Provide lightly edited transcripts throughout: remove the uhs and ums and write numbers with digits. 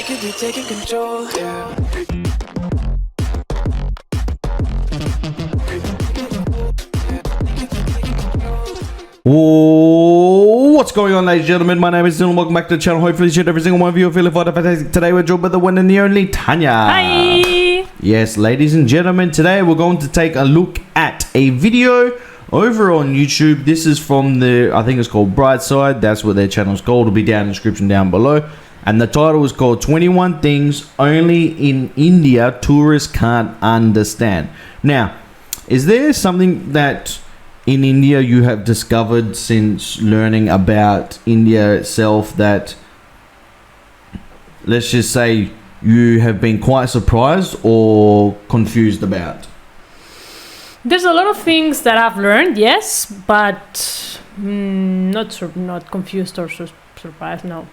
could be taking control. Yeah. What's going on, ladies and gentlemen? My name is Dylan. Welcome back to the channel. Hopefully, every single one of you are feeling fantastic. Today, we're joined by the one and the only Tanya. Hi. Yes, ladies and gentlemen, today we're going to take a look at a video over on YouTube. This is from I think it's called Brightside. That's what their channel's called. It'll be down in the description down below. And the title is called 21 Things Only in India Tourists Can't Understand. Now, is there something that in India you have discovered since learning about India itself that, let's just say, you have been quite surprised or confused about? There's a lot of things that I've learned, yes, but not confused or surprised. No,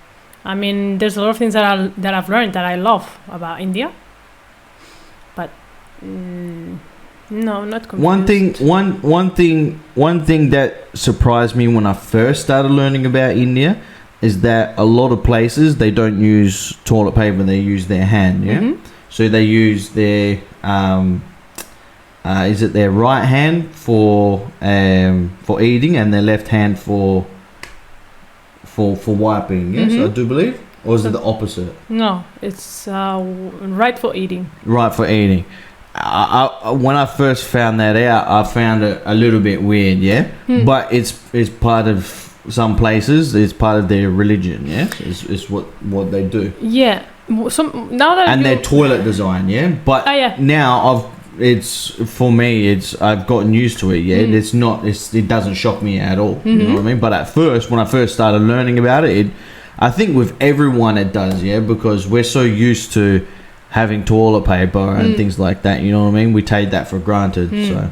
I mean there's a lot of things that I've learned that I love about India, but no, not confused. One thing that surprised me when I first started learning about India is that a lot of places they don't use toilet paper; they use their hand. Yeah, so they use their is it their right hand for eating and their left hand for wiping? Yes, I do believe. Or is it the opposite? No, it's right for eating. Right for eating. I when I first found that out, I found it a little bit weird. Yeah, but it's part of some places. It's part of their religion. Yeah, it's what they do. Yeah. Now that their toilet design. Yeah, but now I've gotten used to it. Yeah, it doesn't shock me at all. You know what I mean? But at first, when I first started learning about it, I think with everyone it does. Yeah, because we're so used to having toilet paper and things like that. You know what I mean? We take that for granted. So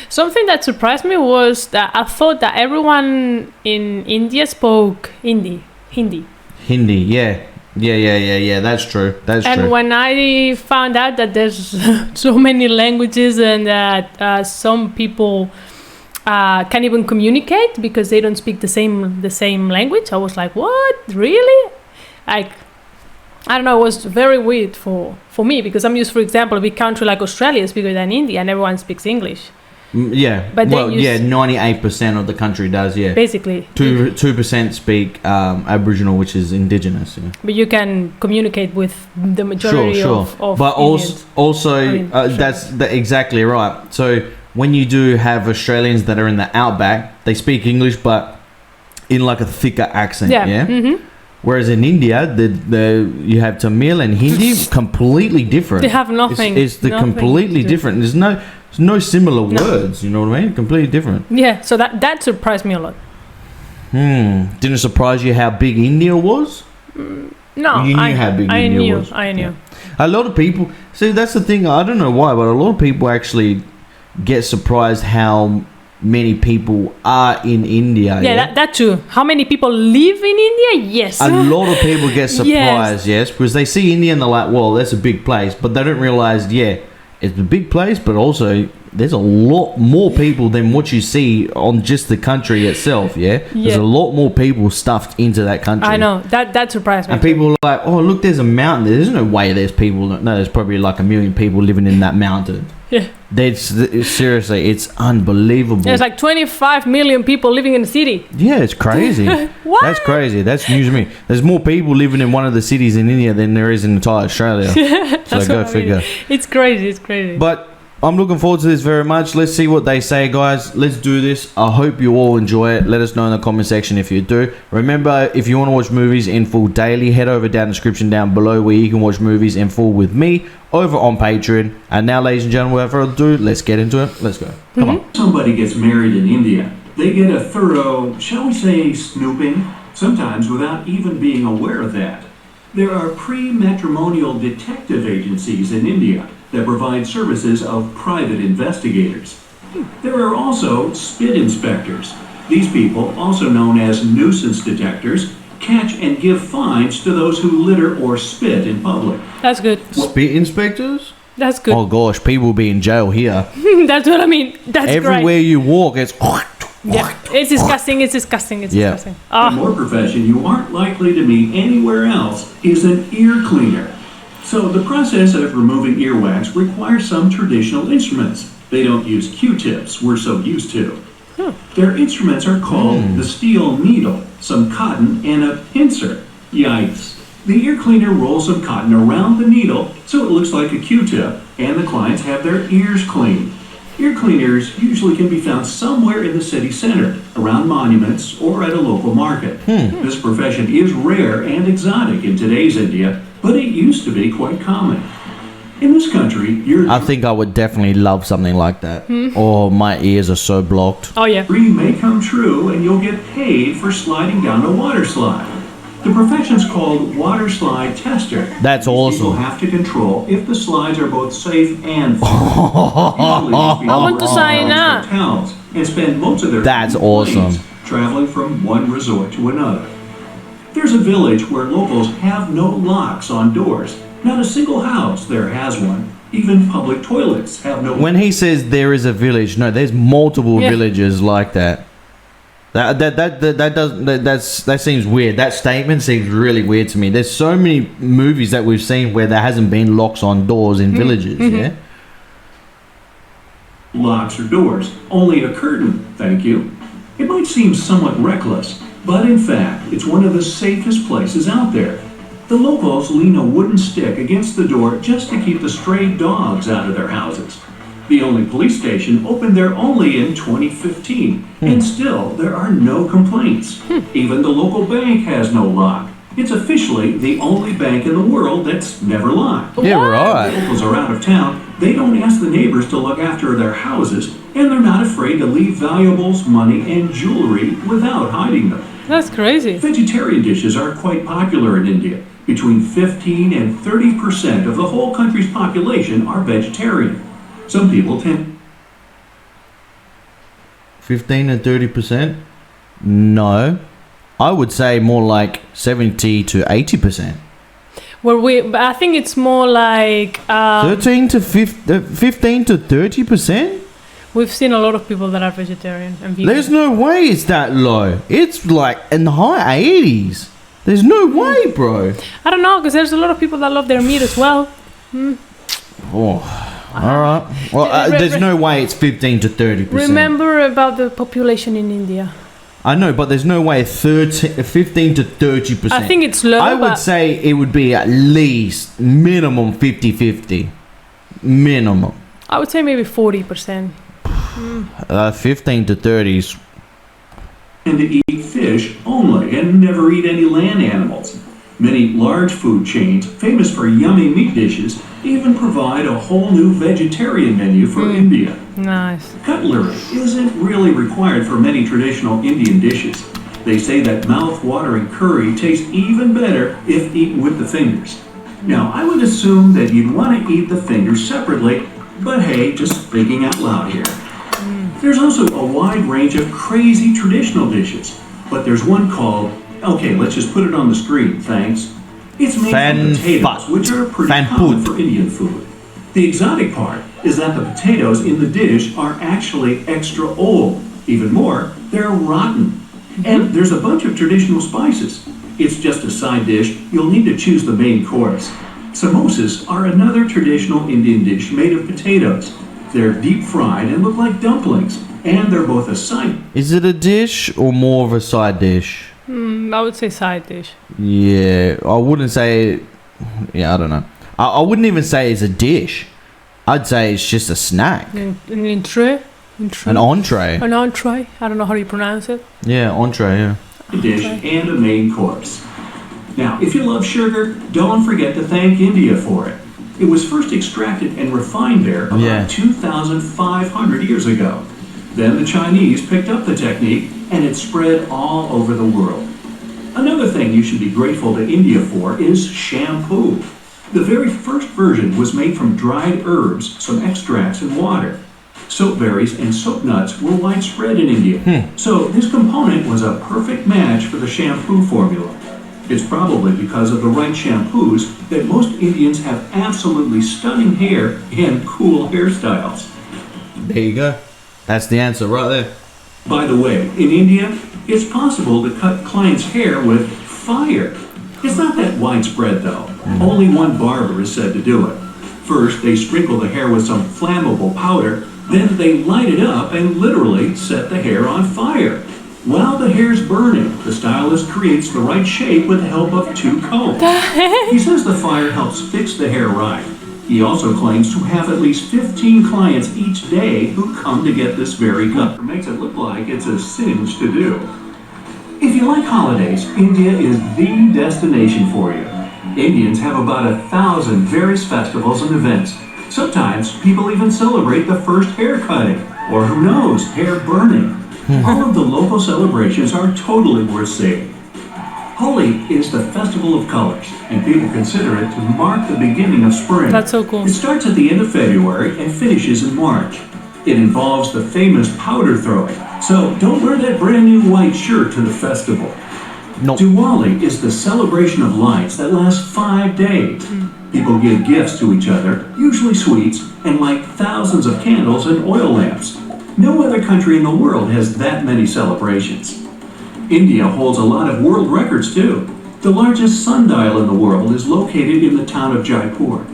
something that surprised me was that I thought that everyone in India spoke Hindi. Yeah, that's true. And when I found out that there's so many languages and that some people can't even communicate because they don't speak the same language, I was like, what? Really? I don't know, it was very weird for me because I'm used, for example, a big country like Australia is bigger than India and everyone speaks English. Yeah, but 98% of the country does. Yeah, basically 2% speak Aboriginal, which is indigenous. Yeah. But you can communicate with the majority of but Indians. That's exactly right. So when you do have Australians that are in the outback, they speak English, but in like a thicker accent. Yeah. Whereas in India, you have Tamil and Hindi, completely different. They have nothing. It's completely different. There's no similar words. You know what I mean? Completely different. Yeah. So that surprised me a lot. Didn't it surprise you how big India was? No, you knew how big India was. I knew. Yeah. A lot of people. See, that's the thing. I don't know why, but a lot of people actually get surprised how many people are in India. Yeah, that too. How many people live in India? Yes. A lot of people get surprised, yes, because they see India and they're like, well, that's a big place. But they don't realize, it's a big place, but also there's a lot more people than what you see on just the country itself, There's a lot more people stuffed into that country. I know. That surprised me. And people are like, oh, look, there's a mountain there. There's no way there's people. No, there's probably like 1 million people living in that mountain. Yeah. Seriously, it's unbelievable. There's like 25 million people living in the city. Yeah, it's crazy. What? That's crazy. That's news to me. There's more people living in one of the cities in India than there is in entire Australia. So go figure. It's crazy. But I'm looking forward to this very much. Let's see what they say, guys. Let's do this. I hope you all enjoy it. Let us know in the comment section if you do. Remember, if you want to watch movies in full daily, head over down the description down below where you can watch movies in full with me over on Patreon. And now, ladies and gentlemen, without further ado, let's get into it. Let's go. Come on. Somebody gets married in India. They get a thorough, shall we say, snooping, sometimes without even being aware of that. There are pre-matrimonial detective agencies in India that provide services of private investigators. There are also spit inspectors. These people, also known as nuisance detectors, catch and give fines to those who litter or spit in public. That's good. Spit inspectors? That's good. Oh gosh, people will be in jail here. That's what I mean. That's everywhere great. You walk, it's Yeah, it's disgusting. It's disgusting. It's Yeah. disgusting. One Oh, more profession you aren't likely to meet anywhere else is an ear cleaner. So the process of removing earwax requires some traditional instruments. They don't use Q-tips we're so used to. Their instruments are called the steel needle, some cotton, and a pincer. Yikes. The ear cleaner rolls some cotton around the needle so it looks like a Q-tip, and the clients have their ears cleaned. Ear cleaners usually can be found somewhere in the city center, around monuments, or at a local market. This profession is rare and exotic in today's India, but it used to be quite common. In this country, your I think I would definitely love something like that. Oh, my ears are so blocked. oh yeah. dream may come true and you'll get paid for sliding down a water slide. The profession's called water slide tester. That's These awesome. people have to control if the slides are both safe and fun. I want to sign up. Hotels and spend most of their That's time in planes, awesome. traveling from one resort to another. There's a village where locals have no locks on doors. Not a single house there has one. Even public toilets have no. When he says there is a village, no, there's multiple Yeah. villages like that. That seems weird. That statement seems really weird to me. There's so many movies that we've seen where there hasn't been locks on doors in villages. Yeah. Locks or doors, only a curtain, thank you. It might seem somewhat reckless, but in fact, it's one of the safest places out there. The locals lean a wooden stick against the door just to keep the stray dogs out of their houses. The only police station opened there only in 2015, and still there are no complaints. Even the local bank has no lock. It's officially the only bank in the world that's never locked. Yeah, What? right. Locals are out of town, they don't ask the neighbors to look after their houses, and they're not afraid to leave valuables, money, and jewelry without hiding them. That's crazy. Vegetarian dishes are quite popular in India. Between 15 and 30% of the whole country's population are vegetarian. Some people tend 15 and 30%? No. I would say more like 70 to 80%. But I think it's more like 15 to 30%? we've seen a lot of people that are vegetarian and vegan. There's no way it's that low. It's like in the high 80s. There's no way, bro. I don't know, because there's a lot of people that love their meat as well. Oh, all right. Well, there's no way it's 15 to 30%. Remember about the population in India. I know, but there's no way 15 to 30%. I think it's low. I would but say it would be at least minimum 50-50. Minimum. I would say maybe 40%. 15 to 30s. to eat fish only and never eat any land animals. Many large food chains, famous for yummy meat dishes, even provide a whole new vegetarian menu for India. Nice. Cutlery isn't really required for many traditional Indian dishes. They say that mouth-watering curry tastes even better if eaten with the fingers. Now, I would assume that you'd want to eat the fingers separately, but hey, just thinking out loud here. There's also a wide range of crazy traditional dishes, but there's one called, okay, let's just put it on the screen, thanks. It's made from potatoes, which are pretty common for Indian food. The exotic part is that the potatoes in the dish are actually extra old. Even more, they're rotten. And there's a bunch of traditional spices. It's just a side dish. You'll need to choose the main course. Samosas are another traditional Indian dish made of potatoes. They're deep fried and look like dumplings, and they're both a side. Is it a dish or more of a side dish? I would say side dish. Yeah, I wouldn't say. Yeah, I don't know. I wouldn't even say it's a dish. I'd say it's just a snack. An entree. An entree. An entree. I don't know how you pronounce it. Yeah, entree, yeah. Dish and a main course. Now, if you love sugar, don't forget to thank India for it. It was first extracted and refined there about 2,500 years ago. Then the Chinese picked up the technique and it spread all over the world. Another thing you should be grateful to India for is shampoo. The very first version was made from dried herbs, some extracts, and water. Soap berries and soap nuts were widespread in India. So this component was a perfect match for the shampoo formula. It's probably because of the right shampoos that most Indians have absolutely stunning hair and cool hairstyles. There you go. That's the answer right there. By the way, in India, it's possible to cut clients' hair with fire. It's not that widespread though. Only one barber is said to do it. First, they sprinkle the hair with some flammable powder, then they light it up and literally set the hair on fire. While the hair's burning, the stylist creates the right shape with the help of two combs. He says the fire helps fix the hair right. He also claims to have at least 15 clients each day who come to get this very cut. Makes it look like it's a singe to do. If you like holidays, India is the destination for you. Indians have about 1,000 various festivals and events. Sometimes people even celebrate the first hair cutting, or who knows, hair burning. All of the local celebrations are totally worth seeing. Holi is the festival of colors, and people consider it to mark the beginning of spring. That's so cool. It starts at the end of February and finishes in March. It involves the famous powder throwing, so don't wear that brand new white shirt to the festival. Nope. Diwali is the celebration of lights that lasts 5 days. People give gifts to each other, usually sweets, and light thousands of candles and oil lamps. No other country in the world has that many celebrations. India holds a lot of world records too. The largest sundial in the world is located in the town of Jaipur.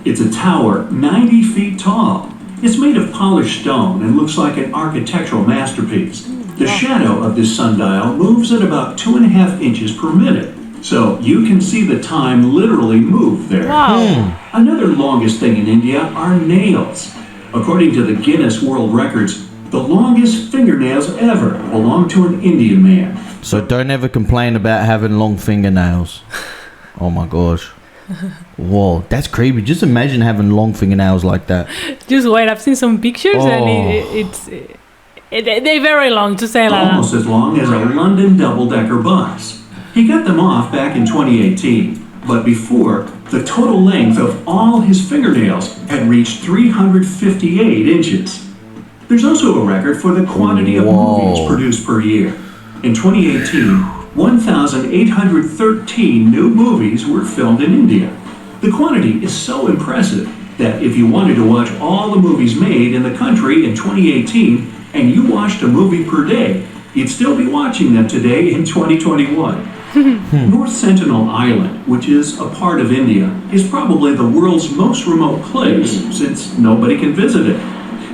It's a tower 90 feet tall. It's made of polished stone and looks like an architectural masterpiece. The shadow of this sundial moves at about 2.5 inches per minute, so you can see the time literally move there. Wow. Another longest thing in India are nails. According to the Guinness World Records, the longest fingernails ever belong to an Indian man. So don't ever complain about having long fingernails. Oh my gosh. Whoa, that's creepy. Just imagine having long fingernails like that. Just wait, I've seen some pictures and they're very long, to say like Almost as long as a London double-decker bus. He got them off back in 2018, but before, the total length of all his fingernails had reached 358 inches. There's also a record for the quantity of movies produced per year. In 2018, 1,813 new movies were filmed in India. The quantity is so impressive that if you wanted to watch all the movies made in the country in 2018 and you watched a movie per day, you'd still be watching them today in 2021. North Sentinel Island, which is a part of India, is probably the world's most remote place since nobody can visit it.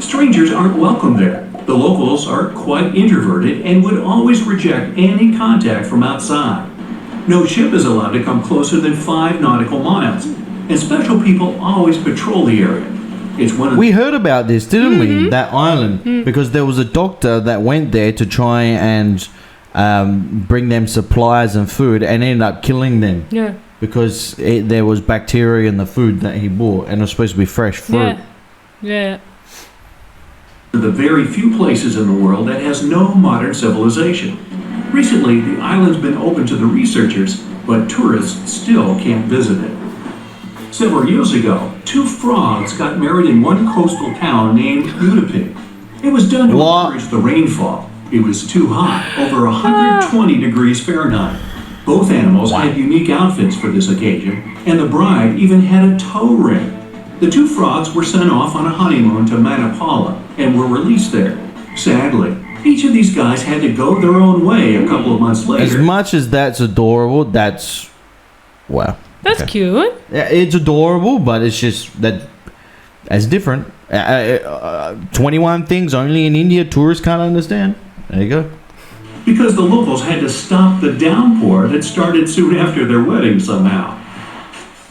Strangers aren't welcome there. The locals are quite introverted and would always reject any contact from outside. No ship is allowed to come closer than 5 nautical miles, and special people always patrol the area. It's one of We heard about this, didn't we? That island, because there was a doctor that went there to try and bring them supplies and food, and ended up killing them. Yeah. Because there was bacteria in the food that he bought, and it was supposed to be fresh fruit. Yeah. the very few places in the world that has no modern civilization. Recently, the island's been open to the researchers, but tourists still can't visit it. Several years ago, 2 frogs got married in one coastal town named Udupi. It was done to encourage the rainfall. It was too hot, over 120 degrees Fahrenheit. Both animals had unique outfits for this occasion, and the bride even had a toe ring. The 2 frogs were sent off on a honeymoon to Manipala and were released there. Sadly, each of these guys had to go their own way a couple of months later. As much as that's adorable, that's... wow. That's cute. Yeah, it's adorable, but it's just that's different. 21 things only in India tourists can't understand. There you go. Because the locals had to stop the downpour that started soon after their wedding somehow.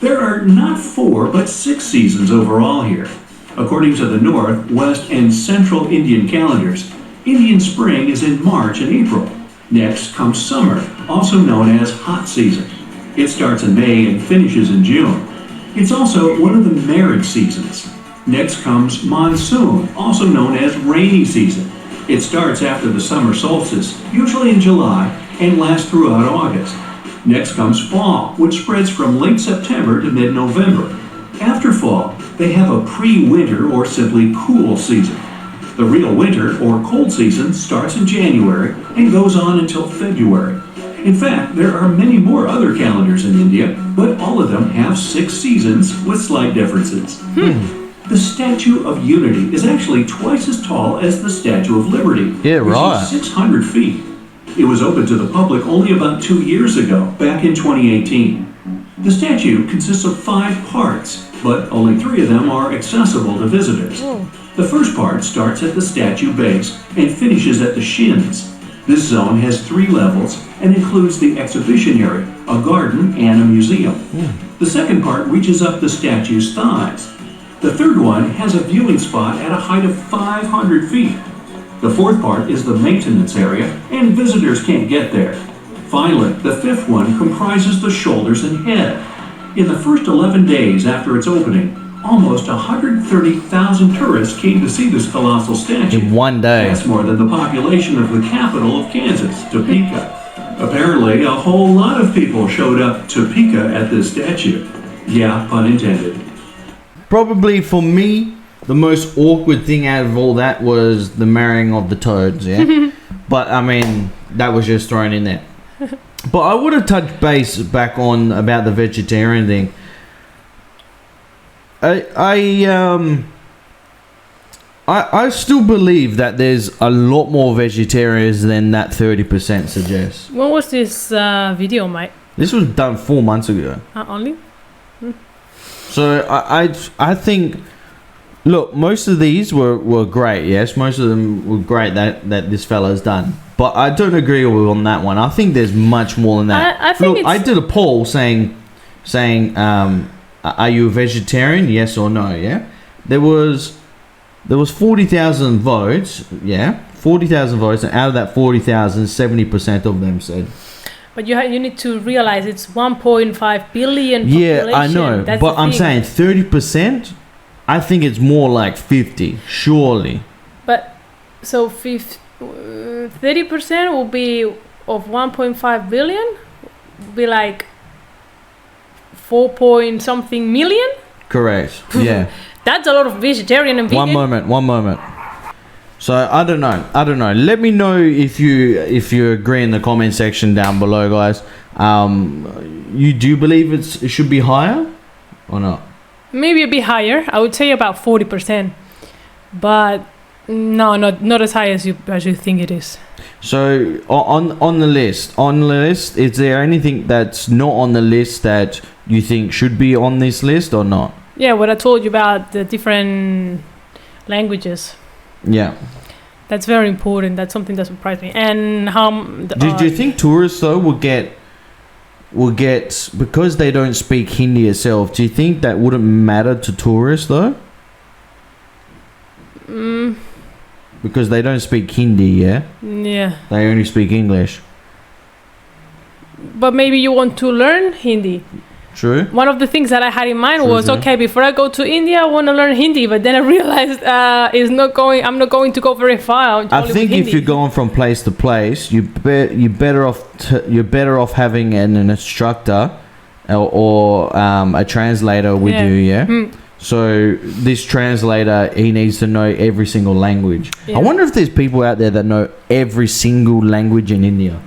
There are not 4, but 6 seasons overall here. According to the North, West, and Central Indian calendars, Indian spring is in March and April. Next comes summer, also known as hot season. It starts in May and finishes in June. It's also one of the marriage seasons. Next comes monsoon, also known as rainy season. It starts after the summer solstice, usually in July, and lasts throughout August. Next comes fall, which spreads from late September to mid-November. After fall, they have a pre-winter or simply cool season. The real winter or cold season starts in January and goes on until February. In fact, there are many more other calendars in India, but all of them have 6 seasons with slight differences. The Statue of Unity is actually twice as tall as the Statue of Liberty, Yeah, which right. is 600 feet. It was open to the public only about 2 years ago, back in 2018. The statue consists of 5 parts, but only 3 of them are accessible to visitors. The first part starts at the statue base and finishes at the shins. This zone has 3 levels and includes the exhibition area, a garden, and a museum. The second part reaches up the statue's thighs. The third one has a viewing spot at a height of 500 feet. The fourth part is the maintenance area, and visitors can't get there. Finally, the fifth one comprises the shoulders and head. In the first 11 days after its opening, almost 130,000 tourists came to see this colossal statue. In one day. That's more than the population of the capital of Kansas, Topeka. Apparently, a whole lot of people showed up Topeka at this statue. Yeah, pun intended. Probably for me, the most awkward thing out of all that was the marrying of the toads, yeah? But, I mean, that was just thrown in there. But I would have touched base back on about the vegetarian thing. I still believe that there's a lot more vegetarians than that 30% suggests. When was this video, mate? This was done 4 months ago. Only? So I think, look, most of these were great. Yes, most of them were great that this fella's done. But I don't agree with on that one. I think there's much more than that. I think look, I did a poll saying, are you a vegetarian? Yes or no? Yeah. There was 40,000 votes. Yeah, 40,000 votes, and out of that 40,000, 70% of them said. But you need to realize it's 1.5 billion population. Yeah, I know. That's but the I'm thing. saying 30%. I think it's more like 50, surely. But so 30% will be of 1.5 billion, be like 4 point something million. Correct. Yeah. That's a lot of vegetarian and vegan. One moment. So I don't know. Let me know if you agree in the comment section down below, guys. You do believe it should be higher or not? Maybe a bit higher. I would say about 40%, but no, not as high as you think it is. So on the list, is there anything that's not on the list that you think should be on this list or not? Yeah, what I told you about the different languages. Yeah. That's very important. That's something that surprised me. And how? Do you think tourists though will get because they don't speak Hindi itself? Do you think that wouldn't matter to tourists though? Because they don't speak Hindi, yeah. Yeah. They only speak English. But maybe you want to learn Hindi. True. One of the things that I had in mind was, True. okay, before I go to India, I want to learn Hindi. But then I realized I'm not going to go very far. I think if you're going from place to place, you're better off having an instructor or a translator with you. Yeah. So this translator, he needs to know every single language. Yeah. I wonder if there's people out there that know every single language in India.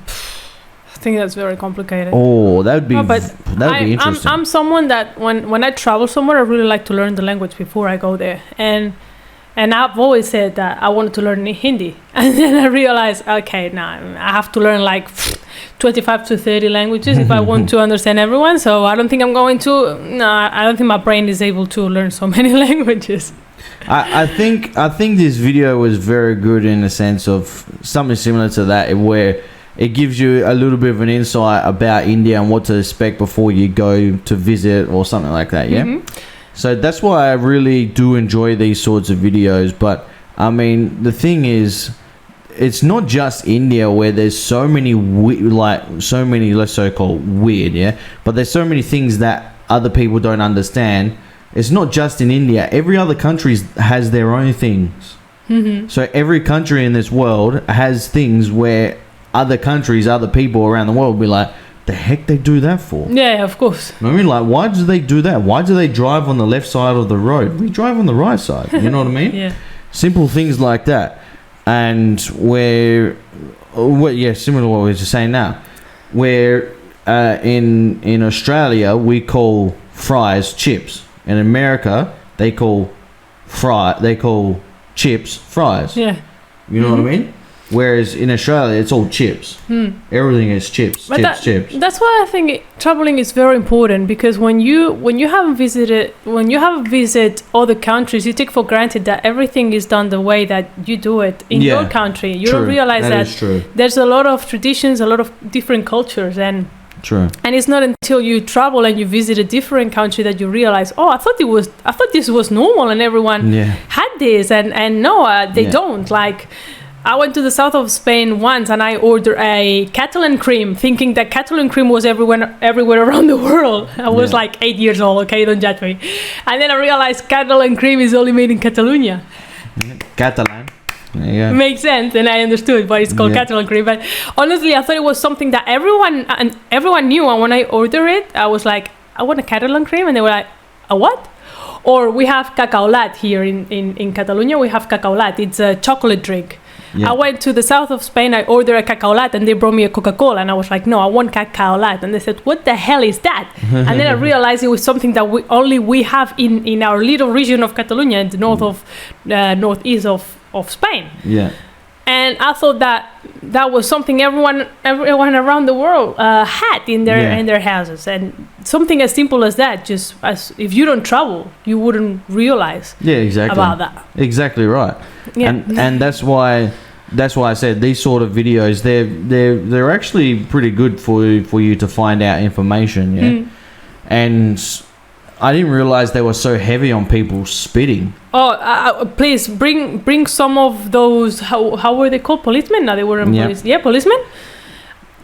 I think that's very complicated. Oh, that would be be interesting. I'm someone that when I travel somewhere, I really like to learn the language before I go there. And I've always said that I wanted to learn Hindi. And then I realized, okay, I have to learn like 25 to 30 languages if I want to understand everyone. So I don't think I'm going to. I don't think my brain is able to learn so many languages. I think this video was very good in the sense of something similar to that, where it gives you a little bit of an insight about India and what to expect before you go to visit or something like that, yeah? Mm-hmm. So that's why I really do enjoy these sorts of videos. But, I mean, the thing is, it's not just India where there's so many, let's so-called weird, yeah? But there's so many things that other people don't understand. It's not just in India. Every other country has their own things. Mm-hmm. So every country in this world has things where other countries, other people around the world will be like, the heck they do that for? Yeah, of course. I mean, like, why do they do that? Why do they drive on the left side of the road? We drive on the right side. You know what I mean? Yeah. Simple things like that. And similar to what we were just saying now, where in Australia we call fries chips. In America they call chips fries. Yeah. You know what I mean? Whereas in Australia, it's all chips. Everything is chips, But chips. that's why I think traveling is very important, because when you haven't visited other countries, you take for granted that everything is done the way that you do it in your country. You don't realize that there's a lot of traditions, a lot of different cultures, and it's not until you travel and you visit a different country that you realize, oh, I thought this was normal and everyone had this, and no, they don't. Like, I went to the south of Spain once and I ordered a Catalan cream, thinking that Catalan cream was everywhere around the world. I was like 8 years old, okay, don't judge me. And then I realized Catalan cream is only made in Catalonia. Catalan. Yeah. Makes sense, and I understood why it's called Catalan cream. But honestly, I thought it was something that everyone knew. And when I ordered it, I was like, I want a Catalan cream, and they were like, a what? Or we have cacaolat here in Catalonia. We have cacaolat. It's a chocolate drink. I went to the south of Spain, I ordered a cacaolat, and they brought me a Coca-Cola, and I was like, no, I want cacaolat. And they said, what the hell is that? And then I realized it was something that we have in our little region of Catalonia, in the northeast of Spain. Yeah. And I thought that was something everyone around the world had in their houses, and something as simple as that. Just as if you don't travel, you wouldn't realize. About that. Exactly right. Yeah. And that's why I said these sort of videos, they're actually pretty good for you to find out information. Yeah. And I didn't realize they were so heavy on people spitting. Oh, please bring some of those. How were they called? Policemen? No, they weren't police. Yeah, policemen.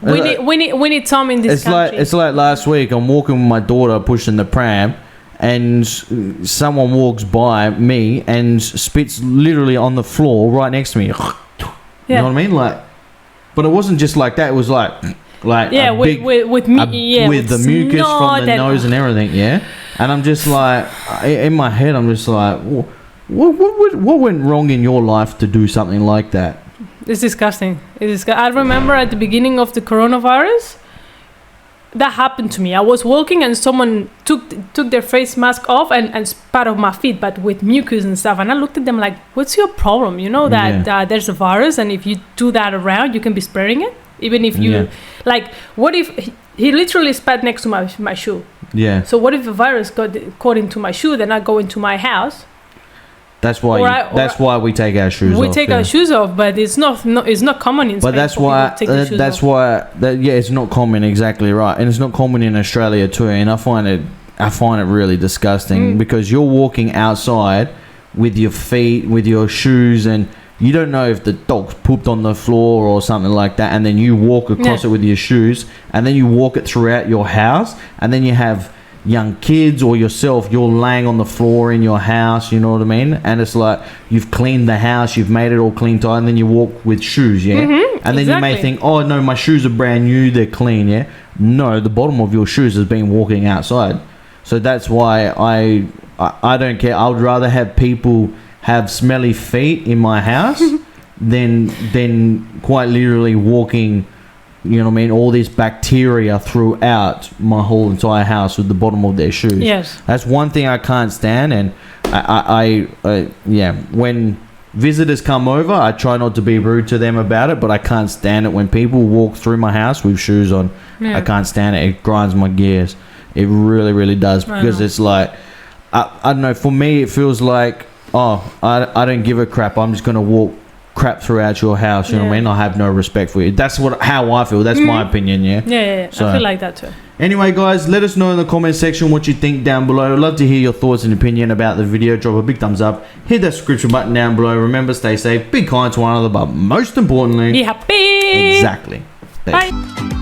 We need some in this country. It's like last week. I'm walking with my daughter pushing the pram, and someone walks by me and spits literally on the floor right next to me. You know what I mean? Like, but it wasn't just like that. It was like with the mucus from the nose and everything. Yeah. And I'm just like, in my head, I'm just like, what went wrong in your life to do something like that? It's disgusting. I remember at the beginning of the coronavirus, that happened to me. I was walking and someone took their face mask off and spat on my feet, but with mucus and stuff. And I looked at them like, what's your problem? You know that there's a virus, and if you do that around, you can be spreading it. Even if you, like, what if he literally spat next to my shoe? Yeah. So what if the virus got caught into my shoe, then I go into my house? That's why we take our shoes off. We take our shoes off, but it's not common in Spain. But that's why it's not common, exactly right, and it's not common in Australia too. And I find it really disgusting because you're walking outside with your feet, with your shoes, and you don't know if the dog's pooped on the floor or something like that, and then you walk across it with your shoes, and then you walk it throughout your house, and then you have young kids or yourself, you're laying on the floor in your house, you know what I mean? And it's like you've cleaned the house, you've made it all clean tight, and then you walk with shoes, and then you may think, oh no, my shoes are brand new, they're clean, no, the bottom of your shoes has been walking outside. So that's why I don't care. I would rather have people have smelly feet in my house than quite literally walking, you know what I mean, all this bacteria throughout my whole entire house with the bottom of their shoes. Yes. That's one thing I can't stand. And I when visitors come over, I try not to be rude to them about it, but I can't stand it when people walk through my house with shoes on. I can't stand it. It grinds my gears. It really, really does, because it's like, I don't know, for me it feels like, I don't give a crap. I'm just going to walk crap throughout your house, you know what I mean? I have no respect for you. That's how I feel. That's my opinion, Yeah. So, I feel like that too. Anyway, guys, let us know in the comment section what you think down below. I'd love to hear your thoughts and opinion about the video. Drop a big thumbs up. Hit that subscription button down below. Remember, stay safe, be kind to one another, but most importantly, be happy. Exactly. Bye.